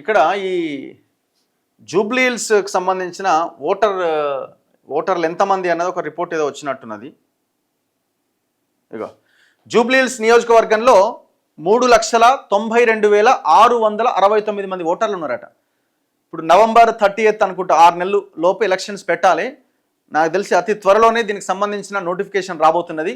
ఇక్కడ ఈ జూబ్లీ హిల్స్కి సంబంధించిన ఓటర్లు ఎంతమంది అన్నది ఒక రిపోర్ట్ ఏదో వచ్చినట్టున్నది. ఇగో జూబ్లీ హిల్స్ నియోజకవర్గంలో 3,92,669 మంది ఓటర్లు ఉన్నారట. ఇప్పుడు నవంబర్ 30th అనుకుంటా, 6 నెలలు లోపు ఎలక్షన్స్ పెట్టాలి. నాకు తెలిసి అతి త్వరలోనే దీనికి సంబంధించిన నోటిఫికేషన్ రాబోతున్నది.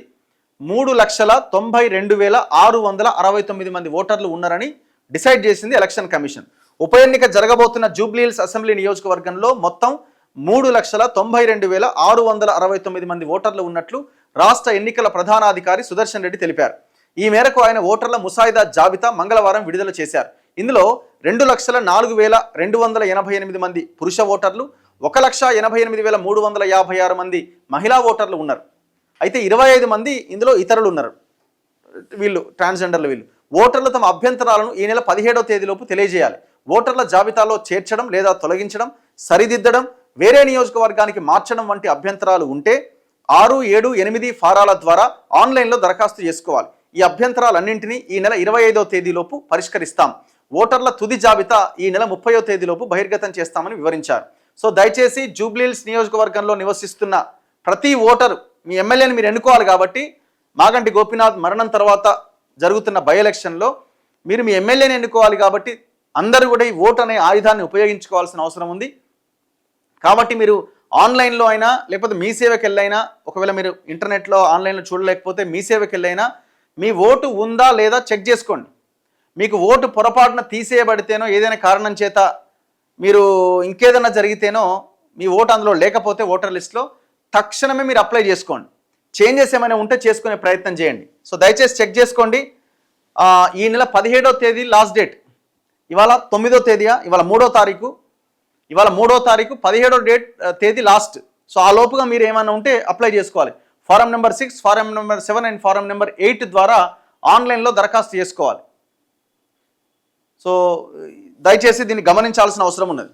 3,92,669 మంది ఓటర్లు ఉన్నారని డిసైడ్ చేసింది ఎలక్షన్ కమిషన్. ఉప ఎన్నిక జరగబోతున్న జూబ్లీ హిల్స్ అసెంబ్లీ నియోజకవర్గంలో మొత్తం 3,92,669 మంది ఓటర్లు ఉన్నట్లు రాష్ట్ర ఎన్నికల ప్రధానాధికారి సుదర్శన్ రెడ్డి తెలిపారు. ఈ మేరకు ఆయన ఓటర్ల ముసాయిదా జాబితా మంగళవారం విడుదల చేశారు. ఇందులో 2,04,288 మంది పురుష ఓటర్లు, 1,88,356 మంది మహిళా ఓటర్లు ఉన్నారు. అయితే 25 మంది ఇందులో ఇతరులు ఉన్నారు. వీళ్ళు ట్రాన్స్జెండర్లు. వీళ్ళు ఓటర్లు తమ అభ్యంతరాలను ఈ నెల 17వ తేదీలోపు తెలియజేయాలి. ఓటర్ల జాబితాలో చేర్చడం లేదా తొలగించడం, సరిదిద్దడం, వేరే నియోజకవర్గానికి మార్చడం వంటి అభ్యంతరాలు ఉంటే 6, 7, 8 ఫారాల ద్వారా ఆన్లైన్లో దరఖాస్తు చేసుకోవాలి. ఈ అభ్యంతరాలన్నింటినీ ఈ నెల 25వ తేదీలోపు పరిష్కరిస్తాం. ఓటర్ల తుది జాబితా ఈ నెల 30వ తేదీలోపు బహిర్గతం చేస్తామని వివరించారు. సో దయచేసి జూబ్లీ హిల్స్ నియోజకవర్గంలో నివసిస్తున్న ప్రతి ఓటరు మీ ఎమ్మెల్యేని మీరు ఎన్నుకోవాలి. కాబట్టి మాగంటి గోపీనాథ్ మరణం తర్వాత జరుగుతున్న బై ఎలక్షన్లో మీరు మీ ఎమ్మెల్యేని ఎన్నుకోవాలి. కాబట్టి అందరూ కూడా ఈ ఓటు అనే ఆయుధాన్ని ఉపయోగించుకోవాల్సిన అవసరం ఉంది. కాబట్టి మీరు ఆన్లైన్లో అయినా లేకపోతే మీ సేవకి వెళ్ళైనా, ఒకవేళ మీరు ఇంటర్నెట్లో ఆన్లైన్లో చూడలేకపోతే మీ సేవకి వెళ్ళైనా మీ ఓటు ఉందా లేదా చెక్ చేసుకోండి. మీకు ఓటు పొరపాటున తీసేయబడితేనో, ఏదైనా కారణం చేత మీరు ఇంకేదైనా జరిగితేనో మీ ఓటు అందులో లేకపోతే ఓటర్ లిస్ట్లో తక్షణమే మీరు అప్లై చేసుకోండి. చేంజెస్ ఏమైనా ఉంటే చేసుకునే ప్రయత్నం చేయండి. సో దయచేసి చెక్ చేసుకోండి. ఈ నెల 17వ తేదీ లాస్ట్ డేట్. ఇవాళ 9వ తేదీయా, ఇవాళ 3వ తారీఖు. ఇవాళ 3వ తారీఖు, 17వ తేదీ లాస్ట్. సో ఆ లోపుగా మీరు ఏమైనా ఉంటే అప్లై చేసుకోవాలి. Form number 6, form number 7 and form number 8 ద్వారా ఆన్లైన్లో దరఖాస్తు చేసుకోవాలి. సో దయచేసి దీన్ని గమనించాల్సిన అవసరం ఉన్నది.